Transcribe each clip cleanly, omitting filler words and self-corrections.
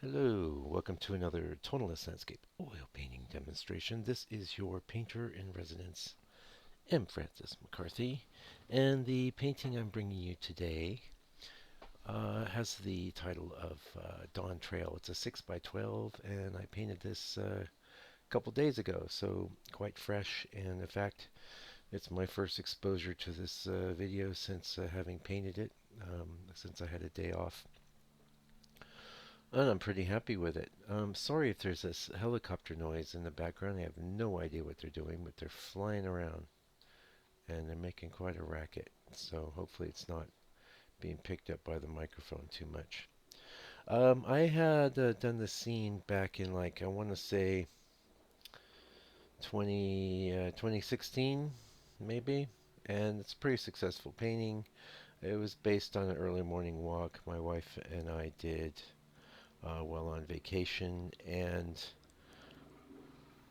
Hello, welcome to another tonalist landscape oil painting demonstration. This is your painter in residence, M. Francis McCarthy, and the painting I'm bringing you today has the title of Dawn Trail. It's a 6 by 12, and I painted this a couple days ago, so quite fresh. And in fact, it's my first exposure to this video since having painted it, since I had a day off. And I'm pretty happy with it. Sorry if there's this helicopter noise in the background. I have no idea what they're doing, but they're flying around and they're making quite a racket. So hopefully it's not being picked up by the microphone too much. I had done the scene back in I want to say 2016 maybe, and it's a pretty successful painting. It was based on an early morning walk my wife and I did while on vacation, and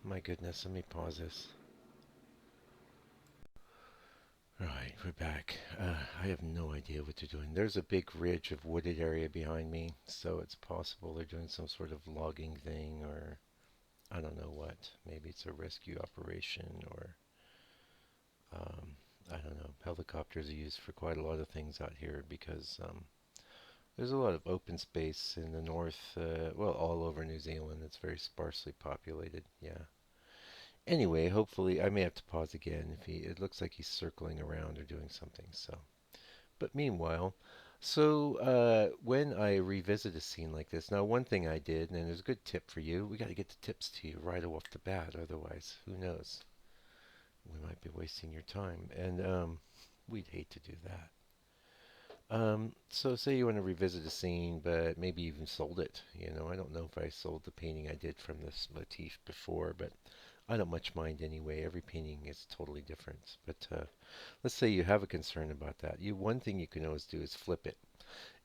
my goodness, let me pause this. Right, we're back. I have no idea what they're doing. There's a big ridge of wooded area behind me, so it's possible they're doing some sort of logging thing, or I don't know what. Maybe it's a rescue operation, or um, I don't know. Helicopters are used for quite a lot of things out here because there's a lot of open space in the north, well, all over New Zealand. It's very sparsely populated. Yeah. Anyway, hopefully I may have to pause again if it looks like he's circling around or doing something. So, but meanwhile, when I revisit a scene like this, now one thing I did, and there's a good tip for you, we got to get the tips to you right off the bat, otherwise, who knows? We might be wasting your time, and we'd hate to do that. So say you want to revisit a scene, but maybe even sold it. I don't know if I sold the painting I did from this motif before, but I don't much mind anyway. Every painting is totally different. But let's say you have a concern about that. One thing you can always do is flip it.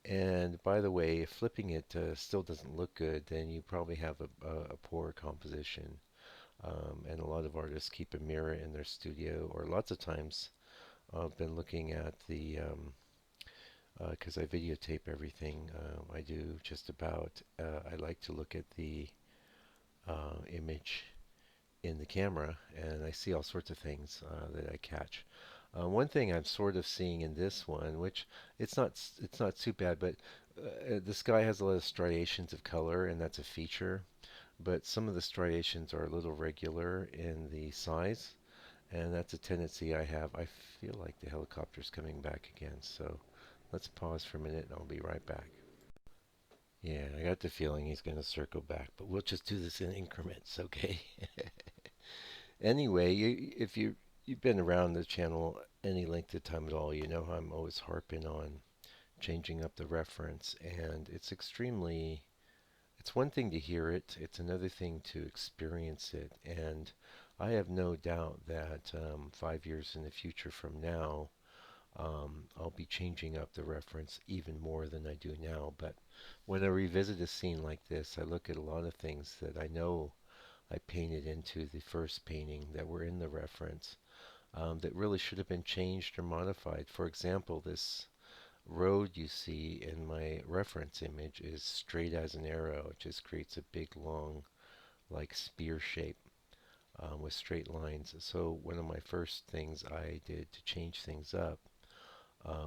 And by the way, if flipping it still doesn't look good, then you probably have a poor composition. And a lot of artists keep a mirror in their studio, or lots of times I've been looking at the because I videotape everything I do just about. I like to look at the image in the camera, and I see all sorts of things that I catch. One thing I'm sort of seeing in this one, which it's not too bad, but the sky has a lot of striations of color, and that's a feature. But some of the striations are a little regular in the size, and that's a tendency I have. I feel like the helicopter's coming back again, so let's pause for a minute, and I'll be right back. Yeah, I got the feeling he's going to circle back, but we'll just do this in increments, okay? Anyway, you've been around the channel any length of time at all, you know I'm always harping on changing up the reference, and it's one thing to hear it, it's another thing to experience it, and I have no doubt that 5 years in the future from now, I'll be changing up the reference even more than I do now. But when I revisit a scene like this, I look at a lot of things that I know I painted into the first painting that were in the reference that really should have been changed or modified. For example, this road you see in my reference image is straight as an arrow. It just creates a big, long, like spear shape with straight lines. So one of my first things I did to change things up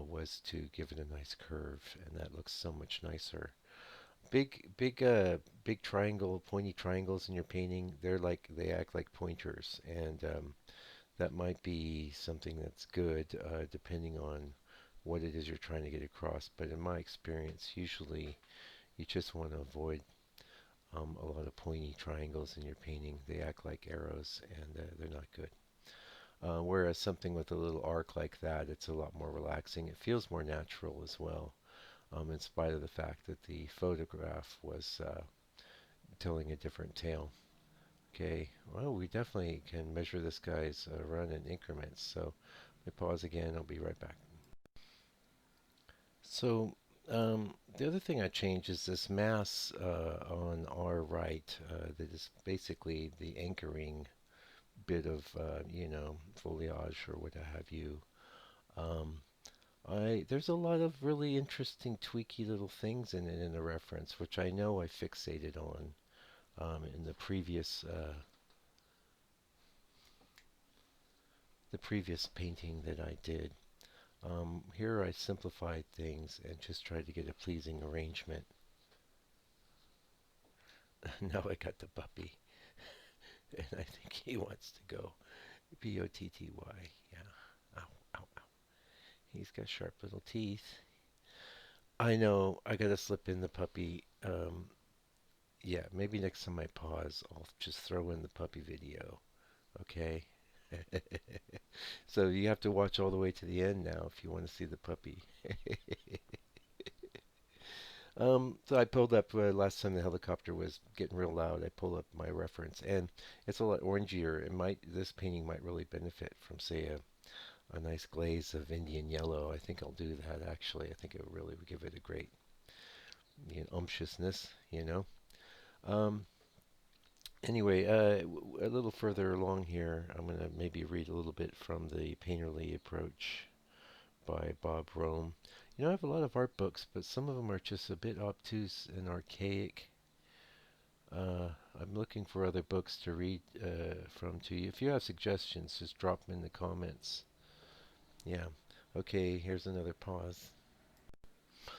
was to give it a nice curve, and that looks so much nicer. Big triangle, pointy triangles in your painting, they act like pointers, and that might be something that's good depending on what it is you're trying to get across. But in my experience, usually you just want to avoid a lot of pointy triangles in your painting. They act like arrows, and they're not good. Whereas something with a little arc like that, it's a lot more relaxing. It feels more natural as well, in spite of the fact that the photograph was telling a different tale. Okay, well, we definitely can measure this guy's run in increments. So, let me pause again. I'll be right back. So, the other thing I changed is this mass on our right that is basically the anchoring bit of, foliage or what have you. Um, I there's a lot of really interesting, tweaky little things in it in the reference, which I know I fixated on in the previous painting that I did. Here I simplified things and just tried to get a pleasing arrangement. Now I got the puppy, and I think he wants to go. Botty. Yeah. Ow, ow, ow. He's got sharp little teeth. I know. I gotta slip in the puppy. Yeah, maybe next time I pause, I'll just throw in the puppy video. Okay. So you have to watch all the way to the end now if you want to see the puppy. So I pulled up last time the helicopter was getting real loud. I pulled up my reference, and it's a lot orangier. This painting might really benefit from, say, a nice glaze of Indian yellow. I think I'll do that actually. I think it really would give it a great, umptiousness. Um, anyway, a little further along here, I'm gonna maybe read a little bit from the Painterly Approach by Bob Rohm. I have a lot of art books, but some of them are just a bit obtuse and archaic. Uh, I'm looking for other books to read from to you. If you have suggestions, just drop them in the comments. Yeah. Okay, here's another pause.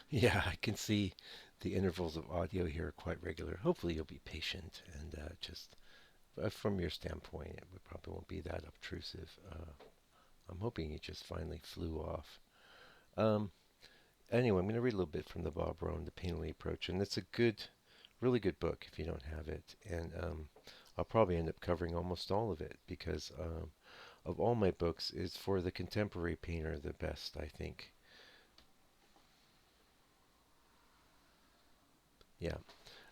Yeah, I can see the intervals of audio here are quite regular. Hopefully, you'll be patient and just from your standpoint, it probably won't be that obtrusive. I'm hoping it just finally flew off. Um, anyway, I'm going to read a little bit from the Bob Rohn, The Painterly Approach, and it's a really good book if you don't have it. And I'll probably end up covering almost all of it because of all my books is for the contemporary painter the best, I think. Yeah.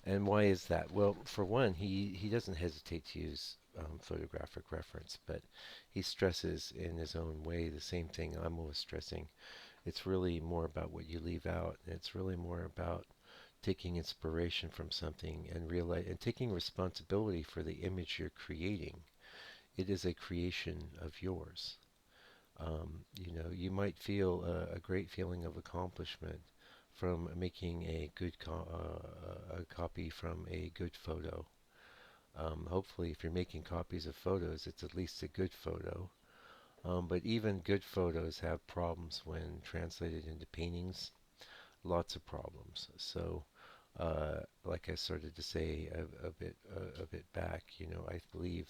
And why is that? Well, for one, he doesn't hesitate to use photographic reference, but he stresses in his own way the same thing I'm always stressing. It's really more about what you leave out, and it's really more about taking inspiration from something and taking responsibility for the image you're creating. It is a creation of yours. You might feel a great feeling of accomplishment from making a copy from a good photo. Hopefully, if you're making copies of photos, it's at least a good photo. But even good photos have problems when translated into paintings. Lots of problems. So, like I started to say a bit back, I believe.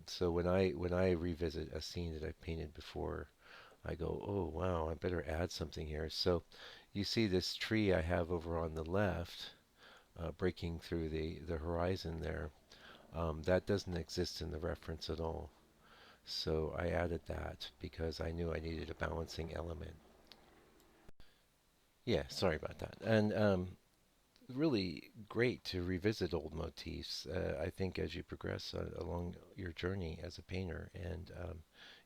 So when I revisit a scene that I've painted before, I go, oh wow, I better add something here. So you see this tree I have over on the left, breaking through the horizon there. That doesn't exist in the reference at all. So I added that because I knew I needed a balancing element. Yeah, sorry about that. And really great to revisit old motifs. I think as you progress along your journey as a painter, and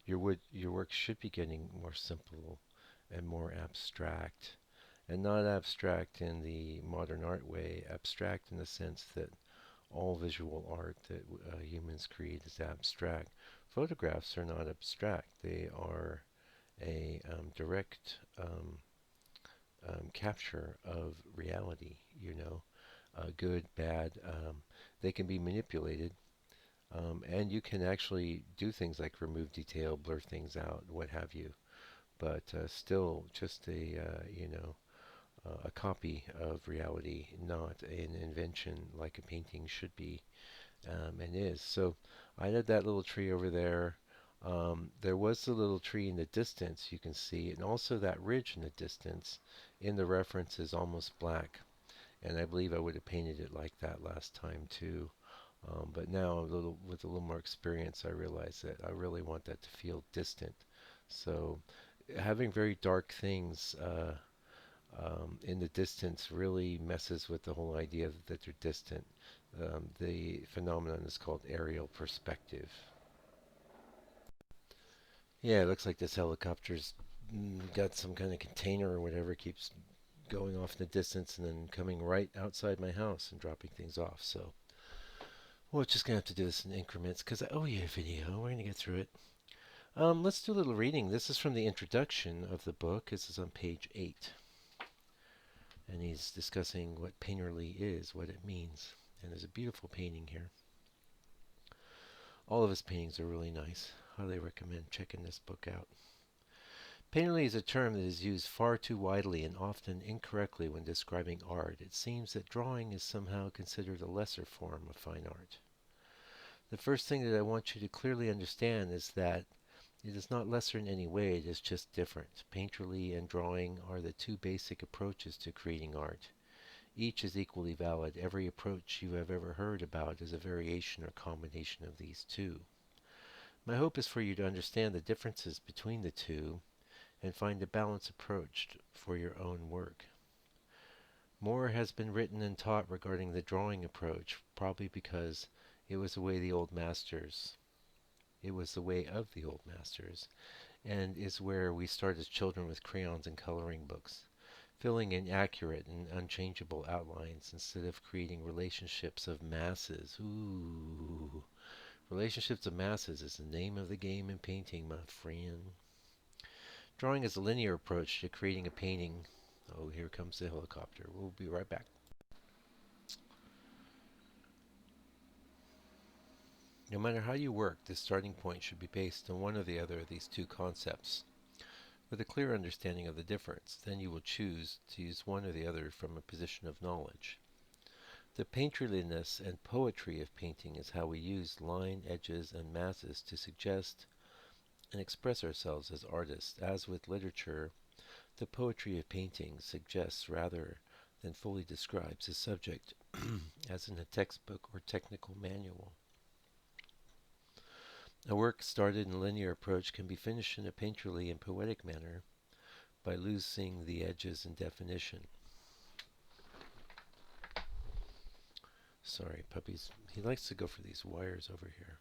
your work should be getting more simple and more abstract, and not abstract in the modern art way. Abstract in the sense that all visual art that humans create is abstract. Photographs are not abstract. They are a direct capture of reality, good, bad. They can be manipulated, and you can actually do things like remove detail, blur things out, what have you. But still, just a copy of reality, not an invention like a painting should be and is. So I did that little tree over there. There was a little tree in the distance you can see, and also that ridge in the distance in the reference is almost black. And I believe I would have painted it like that last time too. But now with a little more experience, I realize that I really want that to feel distant. So having very dark things in the distance really messes with the whole idea that they're distant. The phenomenon is called aerial perspective. Yeah, it looks like this helicopter's got some kind of container or whatever, keeps going off in the distance and then coming right outside my house and dropping things off. So we're just going to have to do this in increments because I owe you a video. We're going to get through it. Let's do a little reading. This is from the introduction of the book. This is on page 8. And he's discussing what painterly is, what it means. And there's a beautiful painting here. All of his paintings are really nice. Highly recommend checking this book out. Painterly is a term that is used far too widely and often incorrectly when describing art. It seems that drawing is somehow considered a lesser form of fine art. The first thing that I want you to clearly understand is that it is not lesser in any way, it is just different. Painterly and drawing are the two basic approaches to creating art. Each is equally valid. Every approach you have ever heard about is a variation or combination of these two. My hope is for you to understand the differences between the two and find a balanced approach for your own work. More has been written and taught regarding the drawing approach, probably because it was the way the old masters, it was the way of the old masters, and is where we start as children with crayons and coloring books, filling in accurate and unchangeable outlines instead of creating relationships of masses. Ooh, relationships of masses is the name of the game in painting, my friend. Drawing is a linear approach to creating a painting. Oh, here comes the helicopter. We'll be right back. No matter how you work, the starting point should be based on one or the other of these two concepts. With a clear understanding of the difference, then you will choose to use one or the other from a position of knowledge. The painterliness and poetry of painting is how we use line, edges, and masses to suggest and express ourselves as artists. As with literature, the poetry of painting suggests rather than fully describes the subject, as in a textbook or technical manual. A work started in a linear approach can be finished in a painterly and poetic manner by losing the edges and definition. Sorry, puppies. He likes to go for these wires over here,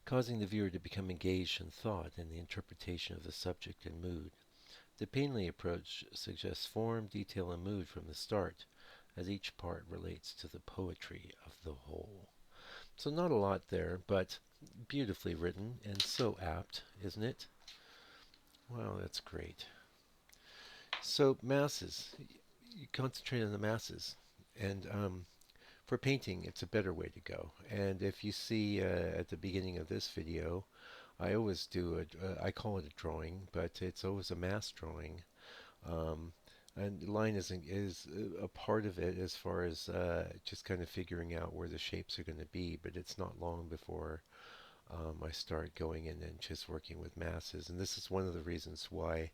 causing the viewer to become engaged in thought and the interpretation of the subject and mood. The painterly approach suggests form, detail, and mood from the start, as each part relates to the poetry of the whole. So not a lot there, but beautifully written and so apt, isn't it? Wow, that's great. So masses, you concentrate on the masses, and for painting, it's a better way to go. And if you see at the beginning of this video, I always do I call it a drawing, but it's always a mass drawing. Um, and line is a part of it as far as just kind of figuring out where the shapes are going to be. But it's not long before I start going in and just working with masses. And this is one of the reasons why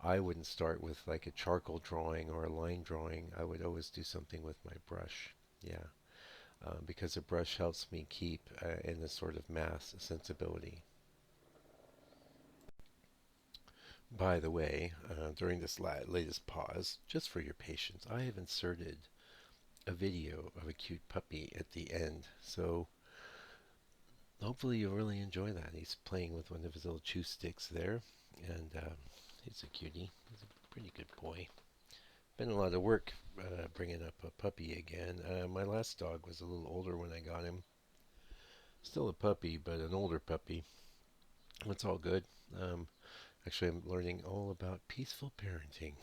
I wouldn't start with like a charcoal drawing or a line drawing. I would always do something with my brush. Yeah, because a brush helps me keep in a sort of mass sensibility. By the way, during this latest pause, just for your patience, I have inserted a video of a cute puppy at the end. So hopefully you'll really enjoy that. He's playing with one of his little chew sticks there, and he's a cutie. He's a pretty good boy. Been a lot of work bringing up a puppy again. My last dog was a little older when I got him. Still a puppy, but an older puppy. It's all good. Um, Actually, I'm learning all about peaceful parenting.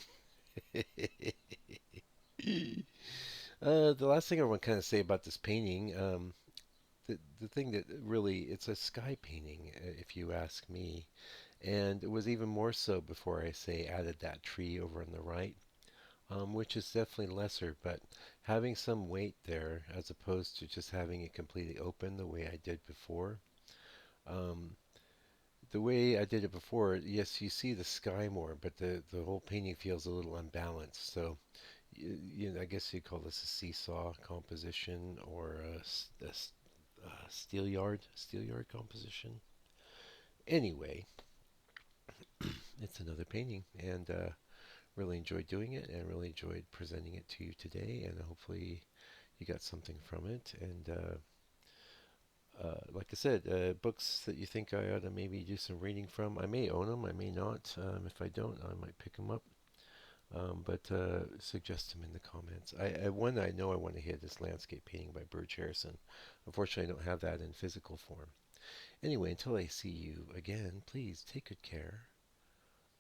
The last thing I want to kind of say about this painting, the thing that really, it's a sky painting, if you ask me. And it was even more so before I say added that tree over on the right, which is definitely lesser, but having some weight there as opposed to just having it completely open the way I did before. Um, the way I did it before, yes, you see the sky more, but the whole painting feels a little unbalanced. So, I guess you call this a seesaw composition or a steel yard composition. Anyway, it's another painting, and really enjoyed doing it, and really enjoyed presenting it to you today, and hopefully you got something from it. And like I said, books that you think I ought to maybe do some reading from. I may own them, I may not. If I don't, I might pick them up. But suggest them in the comments. One I know I want to hit is Landscape Painting by Burge Harrison. Unfortunately, I don't have that in physical form. Anyway, until I see you again, please take good care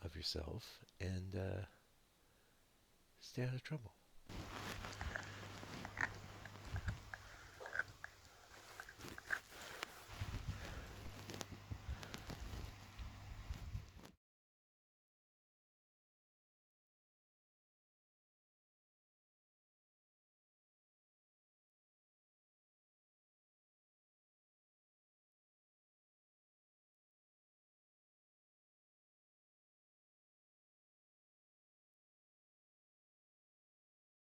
of yourself and stay out of trouble.